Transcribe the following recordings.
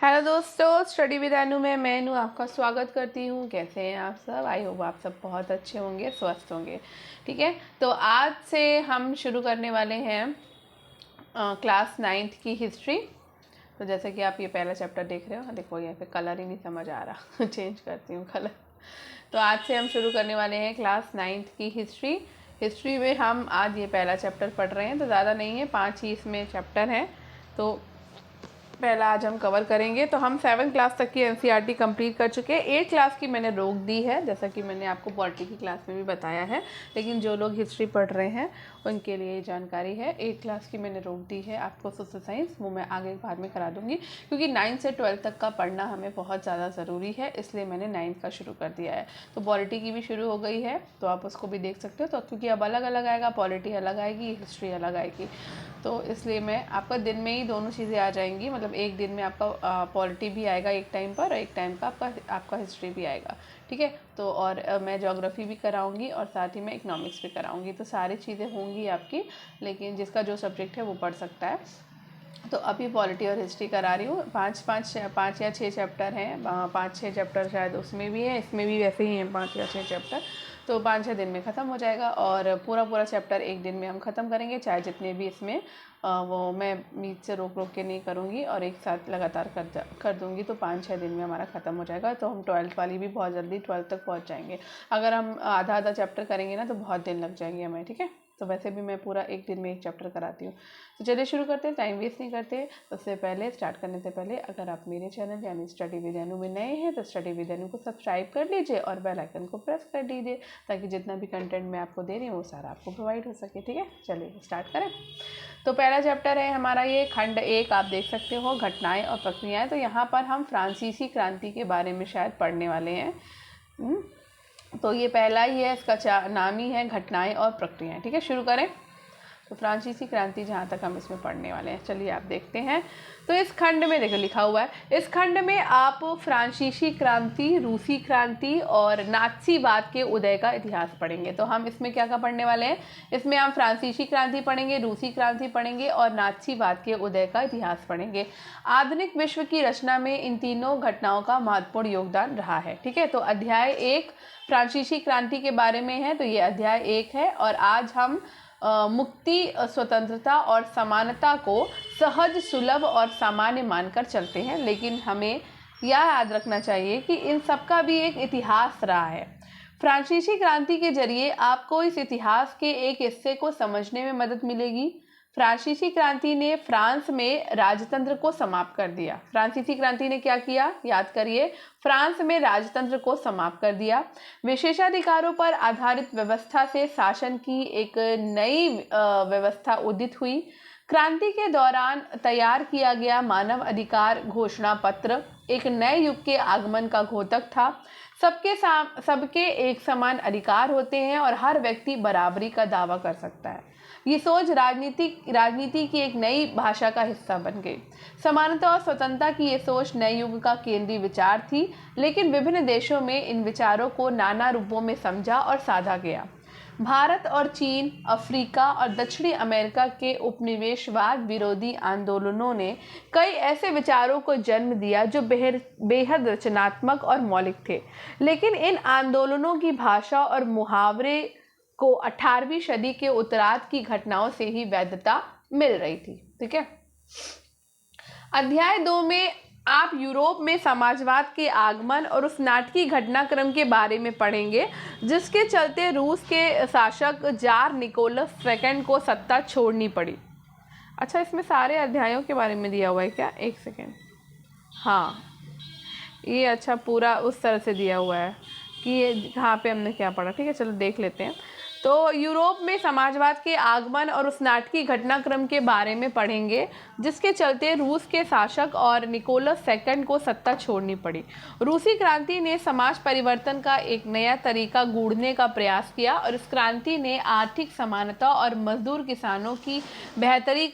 Hello दोस्तों, study with अनु में मैं अनु आपका स्वागत करती हूँ। कैसे हैं आप सब? आई होप आप सब बहुत अच्छे होंगे, स्वस्थ होंगे। ठीक है, तो आज से हम शुरू करने वाले हैं क्लास 9th की हिस्ट्री। तो जैसे कि आप ये पहला चैप्टर देख रहे हो, देखो यहाँ पे कलर ही नहीं समझ आ रहा चेंज करती हूँ कलर। तो आज से हम शुरू करने वाले हैं क्लास 9th की हिस्ट्री। हिस्ट्री में हम आज ये पहला चैप्टर पढ़ रहे हैं, तो ज़्यादा नहीं है, 5 ही इसमें चैप्टर हैं। तो पहला आज हम कवर करेंगे। तो हम 7 क्लास तक की एनसीईआरटी कंप्लीट कर चुके हैं। 8 क्लास की मैंने रोक दी है, जैसा कि मैंने आपको पॉलिटी की क्लास में भी बताया है, लेकिन जो लोग हिस्ट्री पढ़ रहे हैं उनके लिए ये जानकारी है। 8 क्लास की मैंने रोक दी है आपको सोशल साइंस, वो मैं आगे बाद में करा दूंगी, क्योंकि 9 से 12 तक का पढ़ना हमें बहुत ज़्यादा ज़रूरी है, इसलिए मैंने 9 का शुरू कर दिया है। तो पॉलिटी की भी शुरू हो गई है, तो आप उसको भी देख सकते हो। तो क्योंकि अब अलग अलग आएगा, पॉलिटी अलग आएगी, हिस्ट्री अलग आएगी, तो इसलिए मैं आपका दिन में ही दोनों चीज़ें आ जाएंगी। मतलब एक दिन में आपका पॉलिटी भी आएगा एक टाइम पर, और एक टाइम का आपका हिस्ट्री भी आएगा। ठीक है, तो और मैं ज्योग्राफी भी कराऊंगी और साथ ही मैं इकोनॉमिक्स भी कराऊंगी। तो सारी चीज़ें होंगी आपकी, लेकिन जिसका जो सब्जेक्ट है वो पढ़ सकता है। तो अभी पॉलिटी और हिस्ट्री करा रही हूँ। पाँच या 6 चैप्टर हैं, 5-6 चैप्टर शायद उसमें भी है, इसमें भी वैसे ही हैं 5 या 6 चैप्टर। तो 5-6 दिन में ख़त्म हो जाएगा, और पूरा चैप्टर एक दिन में हम ख़त्म करेंगे, चाहे जितने भी इसमें वो मैं बीच से रोक के नहीं करूँगी, और एक साथ लगातार कर दूँगी। तो 5-6 दिन में हमारा ख़त्म हो जाएगा। तो हम 12th वाली भी बहुत जल्दी 12th तक पहुँच जाएंगे। अगर हम आधा चैप्टर करेंगे ना तो बहुत दिन लग जाएंगे हमें। ठीक है, तो वैसे भी मैं पूरा एक दिन में एक चैप्टर कराती हूँ। तो चलिए शुरू करते हैं, टाइम वेस्ट नहीं करते। उससे पहले स्टार्ट करने से पहले अगर आप मेरे चैनल यानी स्टडी विद अनु में नए हैं तो स्टडी विद अनु को सब्सक्राइब कर लीजिए और बेल आइकन को प्रेस कर दीजिए, ताकि जितना भी कंटेंट मैं आपको दे रही हूँ वो सारा आपको प्रोवाइड हो सके। ठीक है, चलिए स्टार्ट करें। तो पहला चैप्टर है हमारा ये खंड 1, आप देख सकते हो, घटनाएं और प्रक्रियाएं। तो यहाँ पर हम फ्रांसीसी क्रांति के बारे में शायद पढ़ने वाले हैं। तो ये पहला ही है, इसका नाम ही है घटनाएं और प्रक्रियाएं। ठीक है, शुरू करें। तो फ्रांसीसी क्रांति जहाँ तक हम इसमें पढ़ने वाले हैं, चलिए आप देखते हैं। तो इस खंड में देखो लिखा हुआ है, इस खंड में आप फ्रांसीसी क्रांति, रूसी क्रांति और नात्सीवाद के उदय का इतिहास पढ़ेंगे। तो हम इसमें क्या पढ़ने वाले हैं, इसमें हम फ्रांसीसी क्रांति पढ़ेंगे, रूसी क्रांति पढ़ेंगे और नात्सीवाद के उदय का इतिहास पढ़ेंगे। आधुनिक विश्व की रचना में इन तीनों घटनाओं का महत्वपूर्ण योगदान रहा है। ठीक है, तो अध्याय 1 फ्रांसीसी क्रांति के बारे में है, तो ये अध्याय 1 है। और आज हम मुक्ति, स्वतंत्रता और समानता को सहज, सुलभ और सामान्य मानकर चलते हैं, लेकिन हमें यह याद रखना चाहिए कि इन सब का भी एक इतिहास रहा है। फ्रांसीसी क्रांति के जरिए आपको इस इतिहास के एक हिस्से को समझने में मदद मिलेगी। फ्रांसीसी क्रांति ने फ्रांस में राजतंत्र को समाप्त कर दिया। फ्रांसीसी क्रांति ने क्या किया, याद करिए, फ्रांस में राजतंत्र को समाप्त कर दिया। विशेषाधिकारों पर आधारित व्यवस्था से शासन की एक नई व्यवस्था उदित हुई। क्रांति के दौरान तैयार किया गया मानव अधिकार घोषणा पत्र एक नए युग के आगमन का घोतक था। सबके एक समान अधिकार होते हैं और हर व्यक्ति बराबरी का दावा कर सकता है। ये सोच राजनीति की एक नई भाषा का हिस्सा बन गई। समानता और स्वतंत्रता की ये सोच नए युग का केंद्रीय विचार थी, लेकिन विभिन्न देशों में इन विचारों को नाना रूपों में समझा और साधा गया। भारत और चीन, अफ्रीका और दक्षिणी अमेरिका के उपनिवेशवाद विरोधी आंदोलनों ने कई ऐसे विचारों को जन्म दिया जो बेहद रचनात्मक और मौलिक थे, लेकिन इन आंदोलनों की भाषा और मुहावरे को 18वीं सदी के उत्तरार्ध की घटनाओं से ही वैधता मिल रही थी। ठीक है, अध्याय 2 में आप यूरोप में समाजवाद के आगमन और उस नाटकीय घटनाक्रम के बारे में पढ़ेंगे, जिसके चलते रूस के शासक जार निकोलस II को सत्ता छोड़नी पड़ी। अच्छा, इसमें सारे अध्यायों के बारे में दिया हुआ है क्या? एक सेकेंड, हाँ, ये अच्छा पूरा उस तरह से दिया हुआ है कि ये कहाँ पे हमने क्या पढ़ा। ठीक है, चलो देख लेते हैं। तो यूरोप में समाजवाद के आगमन और उस नाटकीय घटनाक्रम के बारे में पढ़ेंगे, जिसके चलते रूस के शासक और निकोलस II को सत्ता छोड़नी पड़ी। रूसी क्रांति ने समाज परिवर्तन का एक नया तरीका गूढ़ने का प्रयास किया, और इस क्रांति ने आर्थिक समानता और मजदूर किसानों की बेहतरी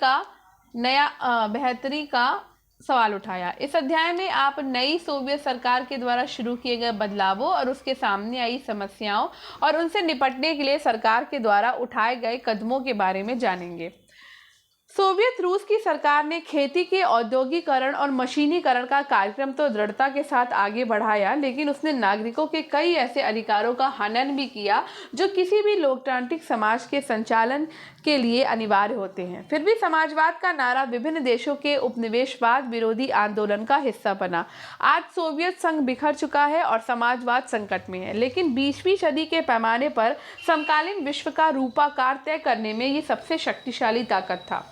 का सवाल उठाया। इस अध्याय में आप नई सोवियत सरकार के द्वारा शुरू किए गए बदलावों और उसके सामने आई समस्याओं और उनसे निपटने के लिए सरकार के द्वारा उठाए गए कदमों के बारे में जानेंगे। सोवियत रूस की सरकार ने खेती के औद्योगिकरण और मशीनीकरण का कार्यक्रम तो दृढ़ता के साथ आगे बढ़ाया, लेकिन उसने नागरिकों के कई ऐसे अधिकारों का हनन भी किया जो किसी भी लोकतांत्रिक समाज के संचालन के लिए अनिवार्य होते हैं। फिर भी समाजवाद का नारा विभिन्न देशों के उपनिवेशवाद विरोधी आंदोलन का हिस्सा बना। आज सोवियत संघ बिखर चुका है और समाजवाद संकट में है, लेकिन 20वीं सदी के पैमाने पर समकालीन विश्व का रूपाकार तय करने में ये सबसे शक्तिशाली ताकत था।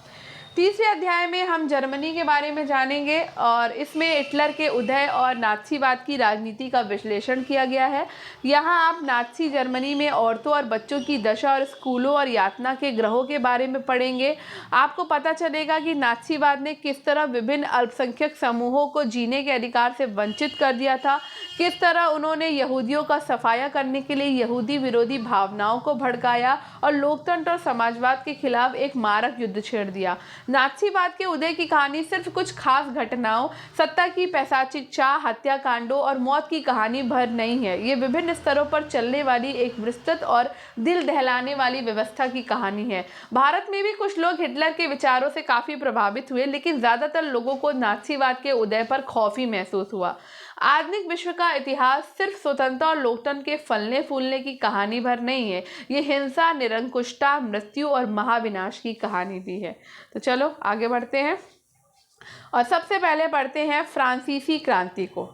तीसरे अध्याय में हम जर्मनी के बारे में जानेंगे और इसमें हिटलर के उदय और नाथसीवाद की राजनीति का विश्लेषण किया गया है। यहाँ आप नाथसी जर्मनी में औरतों और बच्चों की दशा और स्कूलों और यातना के ग्रहों के बारे में पढ़ेंगे। आपको पता चलेगा कि नाथसीवाद ने किस तरह विभिन्न अल्पसंख्यक समूहों को जीने के अधिकार से वंचित कर दिया था, किस तरह उन्होंने यहूदियों का सफाया करने के लिए यहूदी विरोधी भावनाओं को भड़काया और लोकतंत्र और समाजवाद के खिलाफ एक मारक युद्ध छेड़ दिया। नाथसीवाद के उदय की कहानी सिर्फ कुछ खास घटनाओं, सत्ता की पैशाचिक चाह, हत्याकांडों और मौत की कहानी भर नहीं है। ये विभिन्न स्तरों पर चलने वाली एक विस्तृत और दिल दहलाने वाली व्यवस्था की कहानी है। भारत में भी कुछ लोग हिटलर के विचारों से काफ़ी प्रभावित हुए, लेकिन ज़्यादातर लोगों को नाथसीवाद के उदय पर खौफ ही महसूस हुआ। आधुनिक विश्व का इतिहास सिर्फ स्वतंत्रता और लोकतंत्र के फलने फूलने की कहानी भर नहीं है, ये हिंसा, निरंकुशता, मृत्यु और महाविनाश की कहानी भी है। तो चलो आगे बढ़ते हैं और सबसे पहले पढ़ते हैं फ्रांसीसी क्रांति को।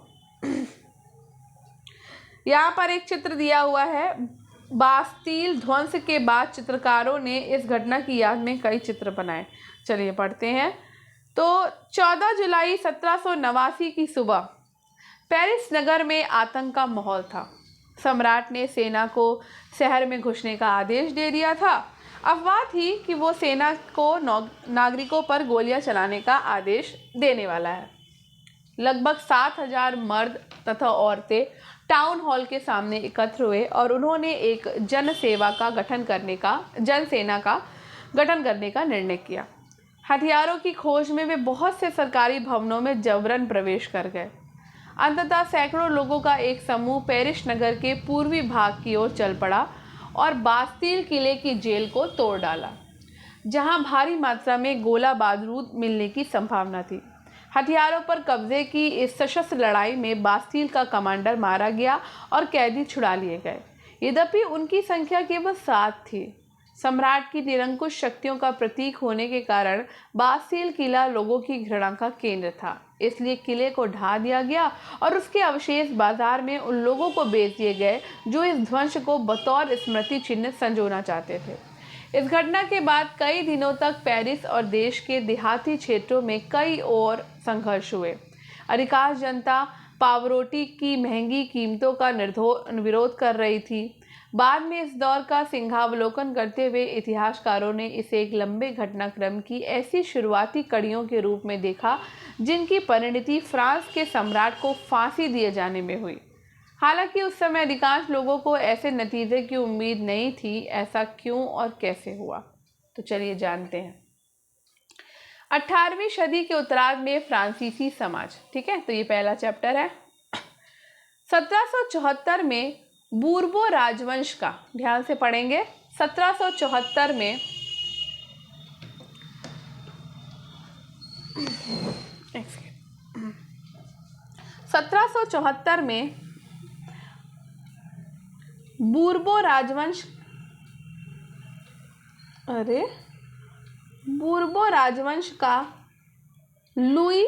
यहाँ पर एक चित्र दिया हुआ है। बास्तील ध्वंस के बाद चित्रकारों ने इस घटना की याद में कई चित्र बनाए। चलिए पढ़ते हैं। तो 14 जुलाई 1789 की सुबह पेरिस नगर में आतंक का माहौल था। सम्राट ने सेना को शहर में घुसने का आदेश दे दिया था। अफवाह थी कि वो सेना को नागरिकों पर गोलियां चलाने का आदेश देने वाला है। लगभग 7000 मर्द तथा औरतें टाउन हॉल के सामने एकत्र हुए और उन्होंने एक जनसेना का गठन करने का निर्णय किया। हथियारों की खोज में वे बहुत से सरकारी भवनों में जबरन प्रवेश कर गए। अंततः सैकड़ों लोगों का एक समूह पेरिस नगर के पूर्वी भाग की ओर चल पड़ा और बास्तील किले की जेल को तोड़ डाला, जहां भारी मात्रा में गोला बारूद मिलने की संभावना थी। हथियारों पर कब्जे की इस सशस्त्र लड़ाई में बास्तील का कमांडर मारा गया और कैदी छुड़ा लिए गए। यद्यपि उनकी संख्या केवल 7 थी। सम्राट की निरंकुश शक्तियों का प्रतीक होने के कारण बास्तील किला लोगों की घृणा का केंद्र था, इसलिए किले को ढा दिया गया और उसके अवशेष बाजार में उन लोगों को बेच दिए गए जो इस ध्वंस को बतौर स्मृति चिन्ह संजोना चाहते थे। इस घटना के बाद कई दिनों तक पेरिस और देश के देहाती क्षेत्रों में कई और संघर्ष हुए। अधिकांश जनता पावरोटी की महंगी कीमतों का विरोध कर रही थी। बाद में इस दौर का सिंहावलोकन करते हुए इतिहासकारों ने इसे एक लंबे घटनाक्रम की ऐसी शुरुआती कड़ियों के रूप में देखा जिनकी परिणति फ्रांस के सम्राट को फांसी दिए जाने में हुई। हालांकि उस समय अधिकांश लोगों को ऐसे नतीजे की उम्मीद नहीं थी। ऐसा क्यों और कैसे हुआ, तो चलिए जानते हैं। 18वीं सदी के उत्तरार्ध में फ्रांसीसी समाज, ठीक है, तो ये पहला चैप्टर है। 1774 में बूर्बो राजवंश का, ध्यान से पढ़ेंगे, 1774 में बूर्बो राजवंश का लुई,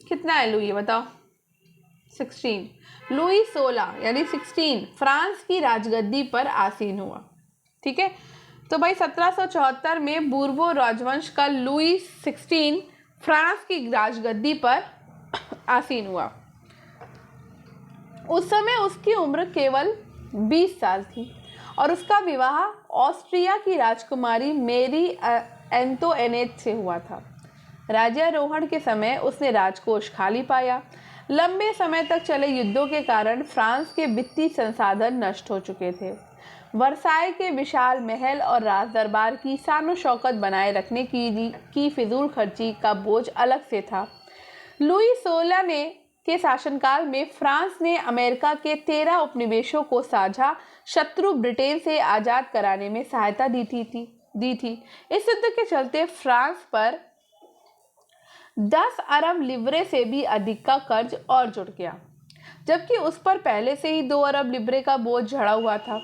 कितना है लुई बताओ, 16, लुई 16 यानी 16 फ्रांस की राजगद्दी पर आसीन हुआ। ठीक है, तो भाई 1774 में बूर्बो राजवंश का लुई 16 फ्रांस की राजगद्दी पर आसीन हुआ। उस समय उसकी उम्र केवल 20 साल थी और उसका विवाह ऑस्ट्रिया की राजकुमारी मेरी एंटोइनेट से हुआ था। राज्यारोहण के समय उसने राजकोष खाली पाया। लंबे समय तक चले युद्धों के कारण फ्रांस के वित्तीय संसाधन नष्ट हो चुके थे। वर्साय के विशाल महल और राज दरबार की शानो शौकत बनाए रखने की फिजूल खर्ची का बोझ अलग से था। लुई 16 के शासनकाल में फ्रांस ने अमेरिका के 13 उपनिवेशों को साझा शत्रु ब्रिटेन से आज़ाद कराने में सहायता दी थी। दी थी। इस युद्ध के चलते फ्रांस पर 10 अरब लिब्रे से भी अधिक का कर्ज और जुड़ गया, जबकि उस पर पहले से ही 2 अरब लिब्रे का बोझ झड़ा हुआ था।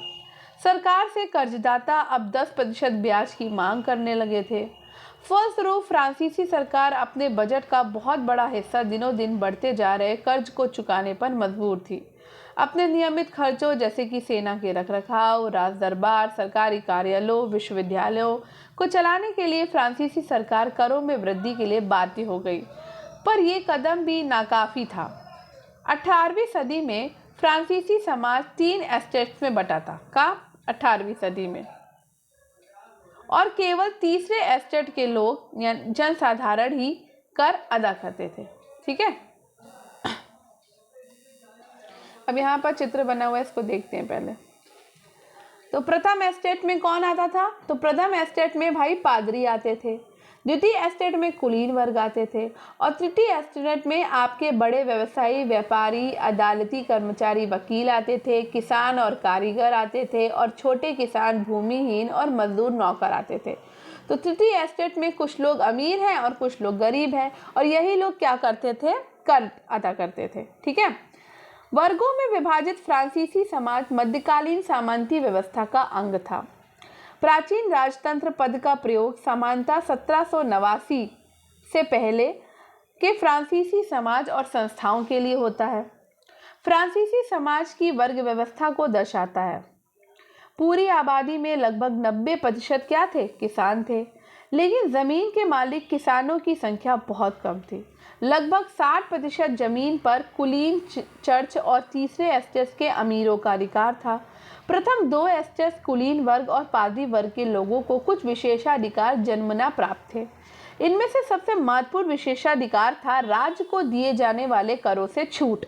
सरकार से कर्जदाता अब 10% ब्याज की मांग करने लगे थे। फलस्वरूप फ्रांसीसी सरकार अपने बजट का बहुत बड़ा हिस्सा दिनों दिन बढ़ते जा रहे कर्ज को चुकाने पर मजबूर थी। अपने नियमित खर्चों जैसे कि सेना के रखरखाव, राज दरबार, सरकारी कार्यालयों, विश्वविद्यालयों को चलाने के लिए फ्रांसीसी सरकार करों में वृद्धि के लिए बाध्य हो गई, पर यह कदम भी नाकाफी था। 18वीं सदी में फ्रांसीसी समाज 3 एस्टेट्स में बटा था। का 18वीं सदी में, और केवल तीसरे एस्टेट के लोग या जनसाधारण ही कर अदा करते थे। ठीक है, अब यहाँ पर चित्र बना हुआ है, इसको देखते हैं पहले। तो प्रथम एस्टेट में कौन आता था? तो प्रथम एस्टेट में भाई पादरी आते थे, द्वितीय एस्टेट में कुलीन वर्ग आते थे, और तृतीय एस्टेट में आपके बड़े व्यवसायी, व्यापारी, अदालती कर्मचारी, वकील आते थे, किसान और कारीगर आते थे, और छोटे किसान, भूमिहीन और मजदूर नौकर आते थे। तो तृतीय एस्टेट में कुछ लोग अमीर हैं और कुछ लोग गरीब हैं, और यही लोग क्या करते थे? कर अदा करते थे। ठीक है, वर्गों में विभाजित फ्रांसीसी समाज मध्यकालीन सामंती व्यवस्था का अंग था। प्राचीन राजतंत्र पद का प्रयोग सामान्यतः 1789 से पहले के फ्रांसीसी समाज और संस्थाओं के लिए होता है। फ्रांसीसी समाज की वर्ग व्यवस्था को दर्शाता है। पूरी आबादी में लगभग 90% क्या थे? किसान थे, लेकिन जमीन के मालिक किसानों की संख्या बहुत कम थी। लगभग 60% जमीन पर कुलीन, चर्च और तीसरे एस्टेट्स के अमीरों का अधिकार था। प्रथम 2 एस्टेट्स कुलीन वर्ग और पादरी वर्ग के लोगों को कुछ विशेषाधिकार जन्मना प्राप्त थे। इनमें से सबसे महत्वपूर्ण विशेषाधिकार था राज्य को दिए जाने वाले करों से छूट।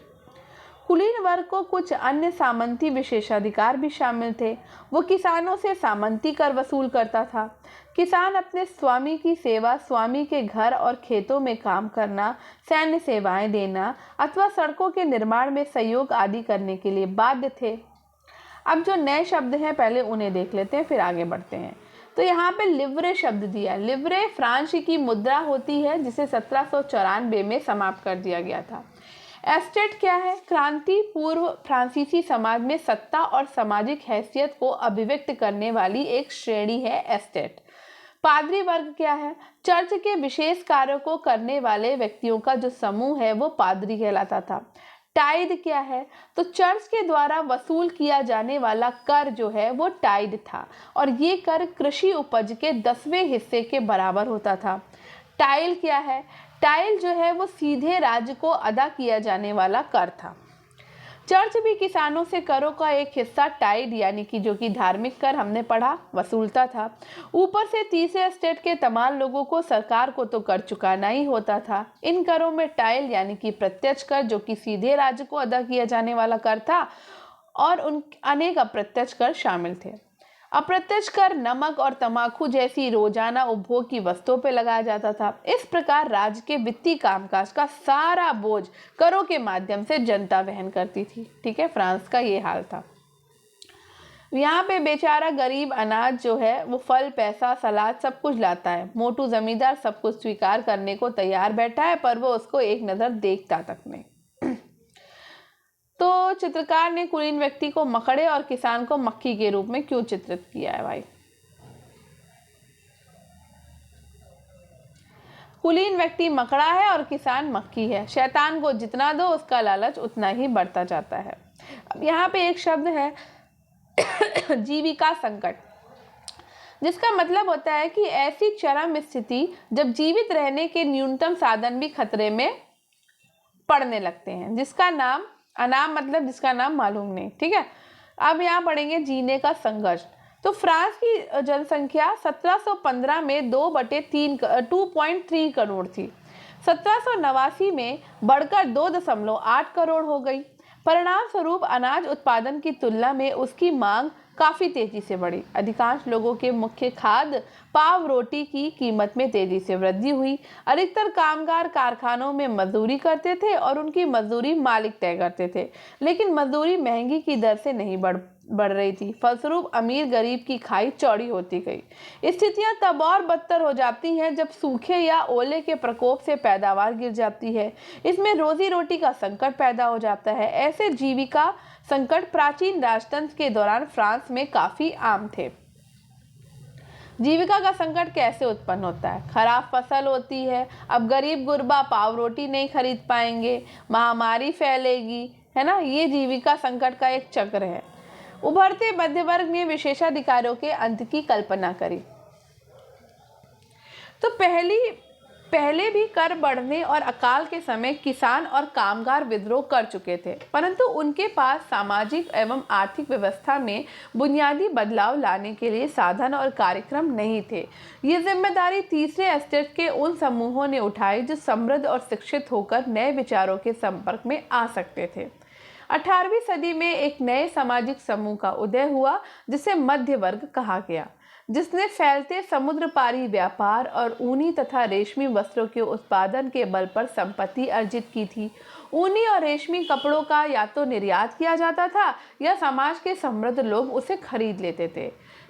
कुलीन वर्ग को कुछ अन्य सामंती विशेषाधिकार भी शामिल थे। वो किसानों से सामंती कर वसूल करता था। किसान अपने स्वामी की सेवा, स्वामी के घर और खेतों में काम करना, सैन्य सेवाएं देना अथवा सड़कों के निर्माण में सहयोग आदि करने के लिए बाध्य थे। अब जो नए शब्द हैं पहले उन्हें देख लेते हैं, फिर आगे बढ़ते हैं। तो यहाँ पे लिव्रे शब्द दिया है। लिव्रे फ्रांस की मुद्रा होती है, जिसे 1794 में समाप्त कर दिया गया था। एस्टेट क्या है? क्रांति पूर्व फ्रांसीसी समाज में सत्ता और सामाजिक हैसियत को अभिव्यक्त करने वाली एक श्रेणी है एस्टेट। पादरी वर्ग क्या है? चर्च के विशेष कार्यों को करने वाले व्यक्तियों का जो समूह है वो पादरी कहलाता था। टाइड क्या है? तो चर्च के द्वारा वसूल किया जाने वाला कर जो है वो टाइड था, और ये कर कृषि उपज के 10वें हिस्से के बराबर होता था। टाइल क्या है? टाइल जो है वो सीधे राज्य को अदा किया जाने वाला कर था। चर्च भी किसानों से करों का एक हिस्सा टाइड यानी कि जो कि धार्मिक कर हमने पढ़ा वसूलता था। ऊपर से तीसरे एस्टेट के तमाम लोगों को सरकार को तो कर चुकाना ही होता था। इन करों में टाइल यानी कि प्रत्यक्ष कर जो कि सीधे राज्य को अदा किया जाने वाला कर था, और उन अनेक अप्रत्यक्ष कर शामिल थे। अप्रत्यक्ष कर नमक और तंबाकू जैसी रोजाना उपभोग की वस्तुओं पर लगाया जाता था। इस प्रकार राज्य के वित्तीय कामकाज का सारा बोझ करों के माध्यम से जनता वहन करती थी। ठीक है, फ्रांस का ये हाल था। यहाँ पे बेचारा गरीब अनाज जो है वो फल, पैसा, सलाद सब कुछ लाता है। मोटू जमींदार सब कुछ स्वीकार करने को तैयार बैठा है, पर वो उसको एक नज़र देखता तक नहीं। तो चित्रकार ने कुलीन व्यक्ति को मकड़े और किसान को मक्खी के रूप में क्यों चित्रित किया है भाई? कुलीन व्यक्ति मकड़ा है और किसान मक्खी है। शैतान को जितना दो उसका लालच उतना ही बढ़ता जाता है। अब यहाँ पे एक शब्द है जीविका संकट, जिसका मतलब होता है कि ऐसी चरम स्थिति जब जीवित रहने के न्यूनतम साधन भी खतरे में पड़ने लगते हैं, जिसका नाम अनाम मतलब जिसका नाम मालूम नहीं। ठीक है, अब यहाँ पढ़ेंगे जीने का संघर्ष। तो फ्रांस की जनसंख्या 1715 में 2.3 करोड़ थी। 1789 में बढ़कर 2.8 करोड़ हो गई। परिणाम स्वरूप अनाज उत्पादन की तुलना में उसकी मांग काफ़ी तेजी से बढ़ी। अधिकांश लोगों के मुख्य खाद्य पाव रोटी की कीमत में तेजी से वृद्धि हुई। अधिकतर कामगार कारखानों में मजदूरी करते थे और उनकी मजदूरी मालिक तय करते थे, लेकिन मजदूरी महंगी की दर से नहीं बढ़ रही थी। फलस्वरूप अमीर गरीब की खाई चौड़ी होती गई। स्थितियां तब और बदतर हो जाती हैं जब सूखे या ओले के प्रकोप से पैदावार गिर जाती है। इसमें रोजी रोटी का संकट पैदा हो जाता है। ऐसे जीविका संकट प्राचीन राजतंत्र के दौरान फ्रांस में काफी आम थे। जीविका का संकट कैसे उत्पन्न होता है? खराब फसल होती है, अब गरीब गुरबा पाव रोटी नहीं खरीद पाएंगे, महामारी फैलेगी, है ना। ये जीविका संकट का एक चक्र है। उभरते मध्य वर्ग ने विशेषाधिकारों के अंत की कल्पना करी। तो पहले भी कर बढ़ने और अकाल के समय किसान और कामगार विद्रोह कर चुके थे, परंतु उनके पास सामाजिक एवं आर्थिक व्यवस्था में बुनियादी बदलाव लाने के लिए साधन और कार्यक्रम नहीं थे। ये जिम्मेदारी तीसरे एस्टेट के उन समूहों ने उठाई जो समृद्ध और शिक्षित होकर नए विचारों के संपर्क में आ सकते थे। 18वीं सदी में एक नए सामाजिक समूह का उदय हुआ जिसे मध्य वर्ग कहा गया, जिसने फैलते समुद्र पारी व्यापार और ऊनी तथा रेशमी वस्त्रों के उत्पादन के बल पर संपत्ति अर्जित की थी। ऊनी और रेशमी कपड़ों का या तो निर्यात किया जाता था या समाज के समृद्ध लोग उसे खरीद लेते थे।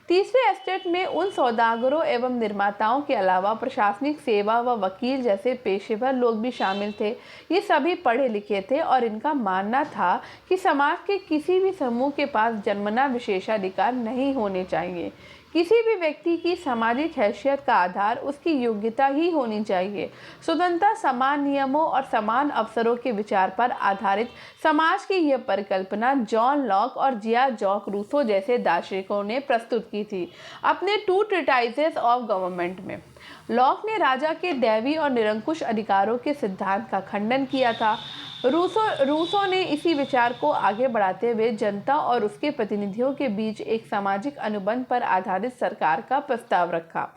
तीसरे एस्टेट में उन सौदागरों एवं निर्माताओं के अलावा प्रशासनिक सेवा व वकील जैसे पेशेवर लोग भी शामिल थे। ये सभी पढ़े लिखे थे और इनका मानना था कि समाज के किसी भी समूह के पास जन्मना विशेषाधिकार नहीं होने चाहिए। किसी भी व्यक्ति की सामाजिक हैसियत का आधार उसकी योग्यता ही होनी चाहिए। स्वतंत्रता, समान नियमों और समान अवसरों के विचार पर आधारित समाज की यह परिकल्पना जॉन लॉक और जिया जॉक रूसो जैसे दार्शनिकों ने प्रस्तुत की थी अपने टू ट्रीटाइजेस ऑफ गवर्नमेंट में। लॉक ने राजा के दैवी और निरंकुश अधिकारों के सिद्धांत का खंडन किया था। रूसो ने इसी विचार को आगे बढ़ाते हुए जनता और उसके प्रतिनिधियों के बीच एक सामाजिक अनुबंध पर आधारित सरकार का प्रस्ताव रखा।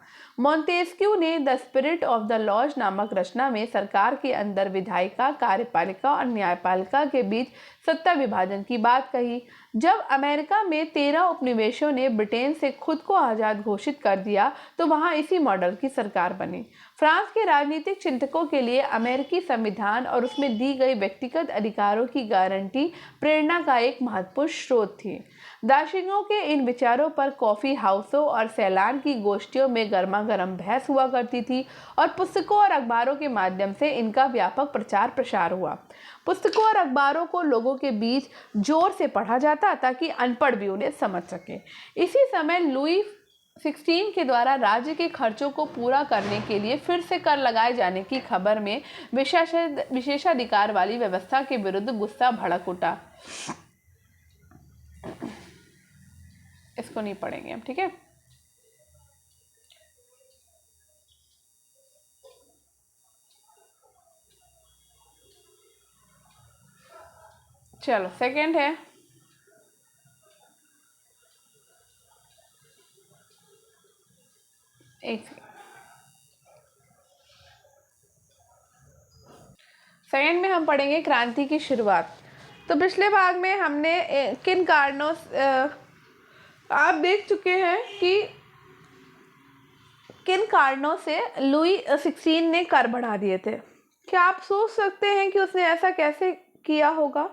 मॉन्टेस्क्यू ने the spirit of the laws नामक रचना में सरकार के अंदर विधायिका, कार्यपालिका और न्यायपालिका के बीच सत्ता विभाजन की बात कही। जब अमेरिका में 13 उपनिवेशों ने ब्रिटेन से खुद को आज़ाद घोषित कर दिया तो वहां इसी मॉडल की सरकार बनी। फ्रांस के राजनीतिक चिंतकों के लिए अमेरिकी संविधान और उसमें दी गई व्यक्तिगत अधिकारों की गारंटी प्रेरणा का एक महत्वपूर्ण स्रोत थी। दार्शनिकों के इन विचारों पर कॉफ़ी हाउसों और सैलान की गोष्ठियों में गर्मा गर्म बहस हुआ करती थी और पुस्तकों और अखबारों के माध्यम से इनका व्यापक प्रचार प्रसार हुआ। पुस्तकों और अखबारों को लोगों के बीच जोर से पढ़ा जाता ताकि अनपढ़ भी उन्हें समझ सके। इसी समय लुई 16 के द्वारा राज्य के खर्चों को पूरा करने के लिए फिर से कर लगाए जाने की खबर में विशेषाधिकार वाली व्यवस्था के विरुद्ध गुस्सा भड़क उठा। इसको नहीं पढ़ेंगे हम, ठीक है। चलो सेकंड है सेकंड में हम पढ़ेंगे क्रांति की शुरुआत। तो पिछले भाग में हमने किन कारणों आप देख चुके हैं कि किन कारणों से लुई 16 ने कर बढ़ा दिए थे। क्या आप सोच सकते हैं कि उसने ऐसा कैसे किया होगा?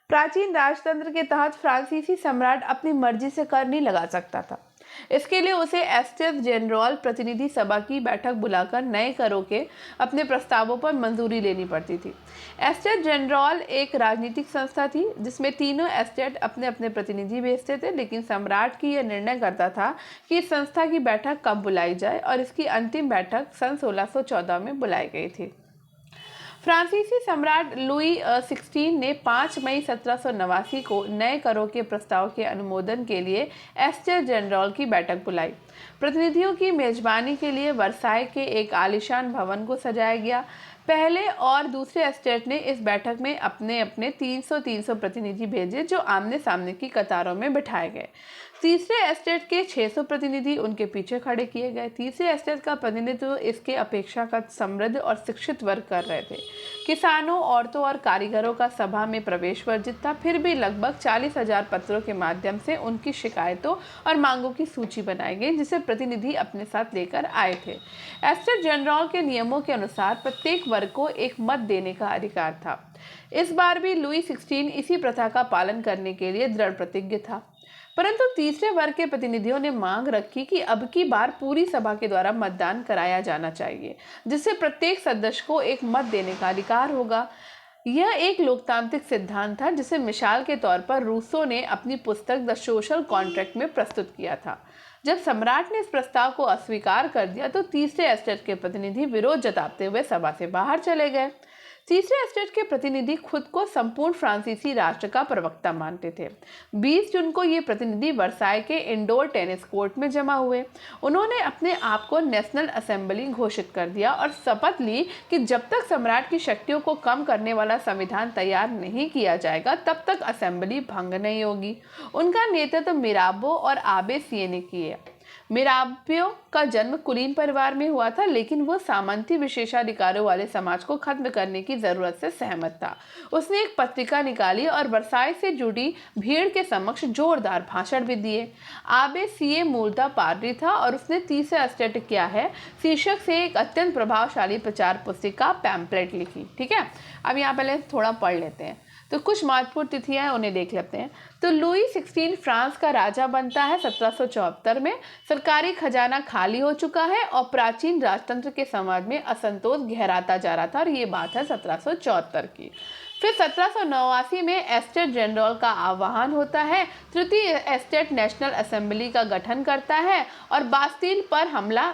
प्राचीन राजतंत्र के तहत फ्रांसीसी सम्राट अपनी मर्जी से कर नहीं लगा सकता था। इसके लिए उसे एस्टेस जनरल प्रतिनिधि सभा की बैठक बुलाकर नए करों के अपने प्रस्तावों पर मंजूरी लेनी पड़ती थी। एस्टेट जनरल एक राजनीतिक संस्था थी जिसमें तीनों एस्टेट अपने अपने प्रतिनिधि भेजते थे, लेकिन सम्राट की यह निर्णय करता था कि इस संस्था की बैठक कब बुलाई जाए और इसकी अंतिम बैठक सन 1614 में बुलाई गई थी। फ्रांसीसी सम्राट लुई 16 ने 5 मई 1789 को नए करों के प्रस्ताव के अनुमोदन के लिए एस्टेट जनरल की बैठक बुलाई। प्रतिनिधियों की मेजबानी के लिए वर्साय के एक आलीशान भवन को सजाया गया। पहले और दूसरे एस्टेट ने इस बैठक में अपने अपने 300 प्रतिनिधि भेजे जो आमने सामने की कतारों में बिठाए गए। तीसरे एस्टेट के 600 प्रतिनिधि उनके पीछे खड़े किए गए। तीसरे एस्टेट का प्रतिनिधित्व इसके अपेक्षाकृत समृद्ध और शिक्षित वर्ग कर रहे थे। किसानों, औरतों और कारीगरों का सभा में प्रवेश वर्जित था। फिर भी लगभग 40,000 पत्रों के माध्यम से उनकी शिकायतों और मांगों की सूची बनाई गई जिसे प्रतिनिधि अपने साथ लेकर आए थे। एस्टेट जनरल के नियमों के अनुसार प्रत्येक वर्ग को एक मत देने का अधिकार था। इस बार भी लुई 16 इसी प्रथा का पालन करने के लिए दृढ़ प्रतिज्ञ था। परंतु तीसरे वर्ग के प्रतिनिधियों ने मांग रखी कि अब की बार पूरी सभा के द्वारा मतदान कराया जाना चाहिए, जिससे प्रत्येक सदस्य को एक मत देने का अधिकार होगा। यह एक लोकतांत्रिक सिद्धांत था जिसे मिसाल के तौर पर रूसो ने अपनी पुस्तक द सोशल कॉन्ट्रैक्ट में प्रस्तुत किया था। जब सम्राट ने इस प्रस्ताव को अस्वीकार कर दिया तो तीसरे एस्टेट के प्रतिनिधि विरोध जताते हुए सभा से बाहर चले गए। तीसरे एस्टेट के प्रतिनिधि खुद को संपूर्ण फ्रांसीसी राष्ट्र का प्रवक्ता मानते थे। 20 जून को ये प्रतिनिधि वर्साई के इंडोर टेनिस कोर्ट में जमा हुए। उन्होंने अपने आप को नेशनल असेंबली घोषित कर दिया और शपथ ली कि जब तक सम्राट की शक्तियों को कम करने वाला संविधान तैयार नहीं किया जाएगा तब तक असेंबली भंग नहीं होगी। उनका नेतृत्व मिराबो और आबे सिए ने किया। मिराबियो का जन्म कुलीन परिवार में हुआ था, लेकिन वो सामंती विशेषाधिकारों वाले समाज को खत्म करने की जरूरत से सहमत था। उसने एक पत्रिका निकाली और वर्साई से जुड़ी भीड़ के समक्ष जोरदार भाषण भी दिए। आबे सीए मूलतः पादरी था और उसने तीसरा एस्टेट क्या है शीर्षक से एक अत्यंत प्रभावशाली प्रचार पुस्तिका पैम्पलेट लिखी। ठीक है, अब यहाँ पहले थोड़ा पढ़ लेते हैं। तो कुछ महत्वपूर्ण तिथियां हैं, उन्हें देख लेते हैं। तो लुई 16 फ्रांस का राजा बनता है 1774 में। सरकारी खजाना खाली हो चुका है और प्राचीन राजतंत्र के समाज में असंतोष गहराता जा रहा था, और ये बात है 1774 की। फिर 1789 में एस्टेट जनरल का आह्वान होता है। तृतीय एस्टेट नेशनल असेंबली का गठन करता है और बास्टील पर हमला,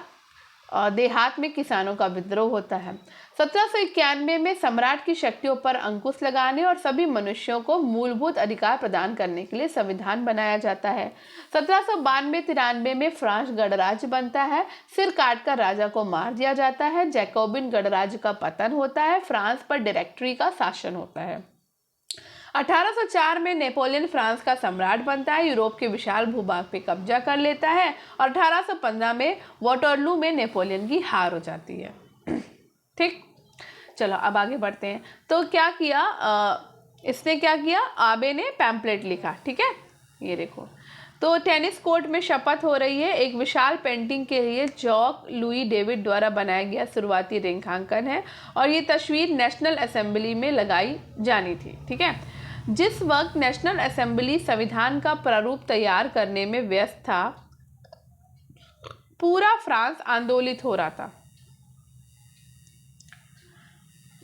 देहात में किसानों का विद्रोह होता है। 1791 में सम्राट की शक्तियों पर अंकुश लगाने और सभी मनुष्यों को मूलभूत अधिकार प्रदान करने के लिए संविधान बनाया जाता है। 1792-93 में फ्रांस गणराज्य बनता है। सिर काटकर राजा को मार दिया जाता है। जैकोबिन गणराज्य का पतन होता है। फ्रांस पर डायरेक्टरी का शासन होता है। 1804 में नेपोलियन फ्रांस का सम्राट बनता है, यूरोप के विशाल भूभाग पे कब्जा कर लेता है और 1815 में वाटरलू में नेपोलियन की हार हो जाती है। ठीक, चलो अब आगे बढ़ते हैं। तो क्या किया इसने क्या किया, आबे ने पैम्पलेट लिखा। ठीक है, ये देखो। तो टेनिस कोर्ट में शपथ हो रही है। एक विशाल पेंटिंग के लिए जॉक लुई डेविड द्वारा बनाया गया शुरुआती रेखांकन है और ये तस्वीर नेशनल असेंबली में लगाई जानी थी। ठीक है, जिस वक्त नेशनल असेंबली संविधान का प्रारूप तैयार करने में व्यस्त था, पूरा फ्रांस आंदोलित हो रहा था।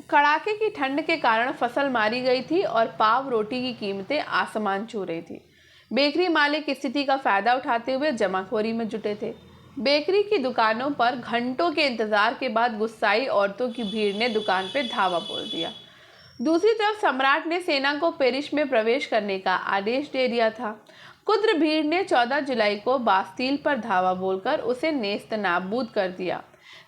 कड़ाके की ठंड के कारण फसल मारी गई थी और पाव रोटी की कीमतें आसमान छू रही थी। बेकरी मालिक स्थिति का फायदा उठाते हुए जमाखोरी में जुटे थे। बेकरी की दुकानों पर घंटों के इंतजार के बाद गुस्साई औरतों की भीड़ ने दुकान पर धावा बोल दिया। दूसरी तरफ सम्राट ने सेना को पेरिस में प्रवेश करने का आदेश दे दिया था। कुद्र भीड़ ने 14 जुलाई को बास्तील पर धावा बोलकर उसे नेस्तनाबूद कर दिया।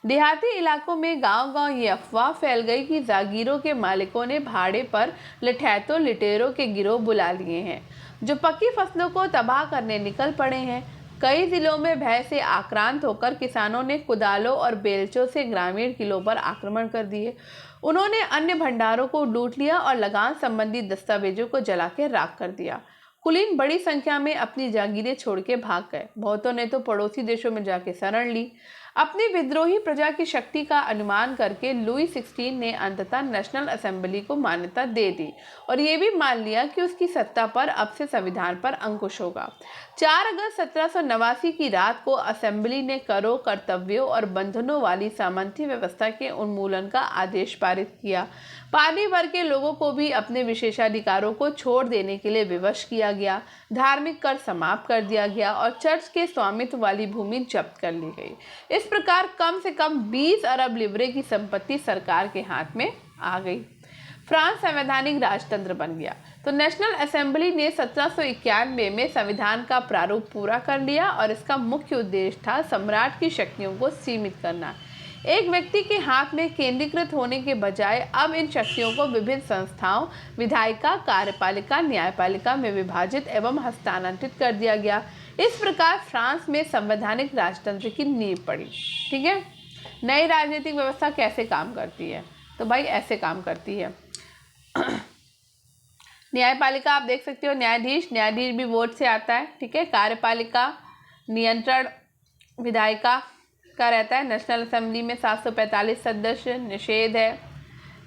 देहाती इलाकों में गांव-गांव ये अफवाह फैल गई कि जागीरों के मालिकों ने भाड़े पर लठैतों लिटेरों के गिरोह बुला लिए हैं, जो पक्की फसलों को तबाह करने निकल पड़े हैं। कई जिलों में भय से आक्रांत होकर किसानों ने कुदालों और बेलचों से ग्रामीण किलों पर आक्रमण कर दिए। उन्होंने अन्य भंडारों को लूट लिया और लगान संबंधी दस्तावेजों को जलाकर राख कर दिया। कुलीन बड़ी संख्या में अपनी जागीरें छोड़ के भाग गए। बहुतों ने तो पड़ोसी देशों में जाके शरण ली। अपनी विद्रोही प्रजा की शक्ति का अनुमान करके लुई 16 ने अंततः नेशनल असेंबली को मान्यता दे दी और ये भी मान लिया कि उसकी सत्ता पर अब से संविधान पर अंकुश होगा। 4 अगस्त 1789 की रात को असेंबली ने करों, कर्तव्यों और बंधनों वाली सामंती व्यवस्था के उन्मूलन का आदेश पारित किया। पानी वर्ग के लोगों को भी अपने विशेषाधिकारों को छोड़ देने के लिए विवश किया गया। धार्मिक कर समाप्त कर दिया गया और चर्च के स्वामित्व वाली भूमि जब्त कर ली गई। इस प्रकार कम से कम 20 अरब लिब्रे की संपत्ति सरकार के हाथ में आ गई। फ्रांस संवैधानिक राजतंत्र बन गया। तो नेशनल असेंबली ने 1791 में संविधान का प्रारूप पूरा कर लिया और इसका मुख्य उद्देश्य था सम्राट की शक्तियों को सीमित करना। एक व्यक्ति के हाथ में केंद्रीकृत होने के बजाय अब इन शक्तियों को विभिन्न संस्थाओं, विधायिका, कार्यपालिका, न्यायपालिका में विभाजित एवं हस्तांतरित कर दिया गया। इस प्रकार फ्रांस में संवैधानिक राजतंत्र की नींव पड़ी। ठीक है, नई राजनीतिक व्यवस्था कैसे काम करती है? तो भाई ऐसे काम करती है। न्यायपालिका आप देख सकते हो, न्यायाधीश भी वोट से आता है। ठीक है, कार्यपालिका नियंत्रण विधायिका का रहता है। नेशनल असेंबली में 745 सदस्य, निषेध है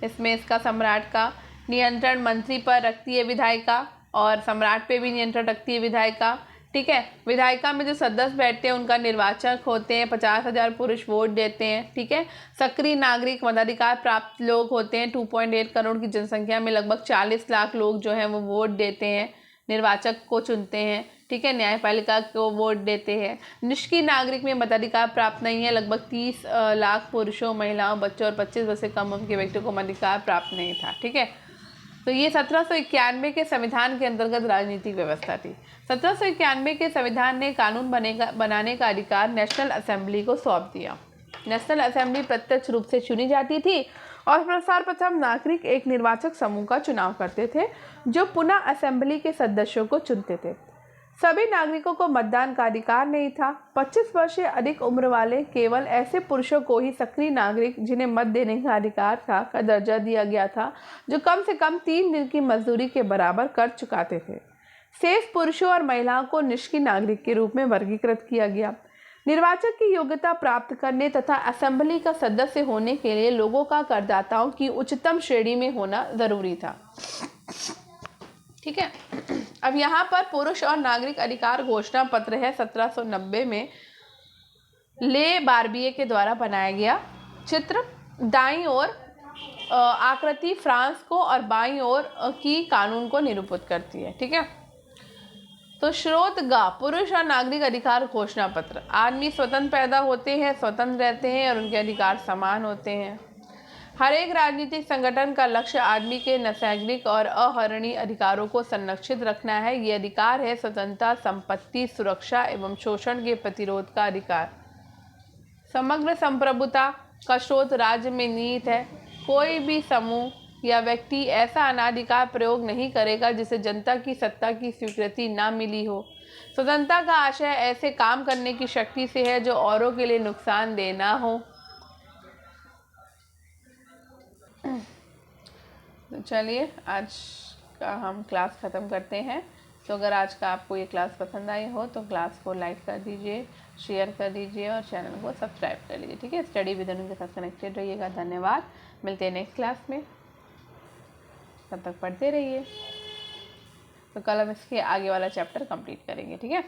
इसमें इसका सम्राट का। नियंत्रण मंत्री पर रखती है विधायिका और सम्राट पे भी नियंत्रण रखती है विधायिका। ठीक है। विधायिका में जो सदस्य बैठते हैं उनका निर्वाचक होते हैं, 50,000 पुरुष वोट देते हैं, ठीक है। सक्रिय नागरिक मताधिकार प्राप्त लोग होते हैं, 2.8 करोड़ की जनसंख्या में लगभग 40 लाख लोग जो हैं वो वोट देते हैं, निर्वाचक को चुनते हैं, ठीक है। न्यायपालिका को वोट देते हैं। निष्क्रिय नागरिक में मताधिकार प्राप्त नहीं है, लगभग 30 लाख पुरुषों, महिलाओं, बच्चों और 25 वर्ष से कम उम्र के व्यक्तियों को मताधिकार प्राप्त नहीं था, ठीक है। तो ये 1791 के संविधान के अंतर्गत राजनीतिक व्यवस्था थी। 1791 के संविधान ने कानून बनाने का अधिकार नेशनल असेंबली को सौंप दिया। नेशनल असेंबली प्रत्यक्ष रूप से चुनी जाती थी और सर्वप्रथम नागरिक एक निर्वाचक समूह का चुनाव करते थे जो पुनः असेंबली के सदस्यों को चुनते थे। सभी नागरिकों को मतदान का अधिकार नहीं था। 25 वर्ष से अधिक उम्र वाले केवल ऐसे पुरुषों को ही सक्रिय नागरिक जिन्हें मत देने का अधिकार था का दर्जा दिया गया था जो कम से कम 3 दिन की मजदूरी के बराबर कर चुकाते थे। शेष पुरुषों और महिलाओं को निष्क्रिय नागरिक के रूप में वर्गीकृत किया गया। निर्वाचक की योग्यता प्राप्त करने तथा असेंबली का सदस्य होने के लिए लोगों का करदाताओं की उच्चतम श्रेणी में होना जरूरी था, ठीक है। अब यहाँ पर पुरुष और नागरिक अधिकार घोषणा पत्र है 1790 में ले बार्बिए के द्वारा बनाया गया। चित्र दाईं ओर आकृति फ्रांस को और बाईं ओर की कानून को निरूपित करती है, ठीक है। तो स्रोत गा पुरुष और नागरिक अधिकार घोषणा पत्र। आदमी स्वतंत्र पैदा होते हैं, स्वतंत्र रहते हैं और उनके अधिकार समान होते हैं। हर एक राजनीतिक संगठन का लक्ष्य आदमी के नैसर्गिक और अहरणीय अधिकारों को संरक्षित रखना है। ये अधिकार है स्वतंत्रता, संपत्ति, सुरक्षा एवं शोषण के प्रतिरोध का अधिकार। समग्र संप्रभुता का स्रोत राज्य में निहित है। कोई भी समूह या व्यक्ति ऐसा अनाधिकार प्रयोग नहीं करेगा जिसे जनता की सत्ता की स्वीकृति ना मिली हो। स्वतंत्रता का आशय ऐसे काम करने की शक्ति से है जो औरों के लिए नुकसानदेह ना हो। तो चलिए आज का हम क्लास ख़त्म करते हैं। तो अगर आज का आपको ये क्लास पसंद आई हो तो क्लास को लाइक कर दीजिए, शेयर कर दीजिए और चैनल को सब्सक्राइब कर लीजिए, ठीक है। स्टडी विद अनु के साथ कनेक्टेड रहिएगा। धन्यवाद। मिलते हैं नेक्स्ट क्लास में, तब तक पढ़ते रहिए। तो कल हम इसके आगे वाला चैप्टर कंप्लीट करेंगे, ठीक है।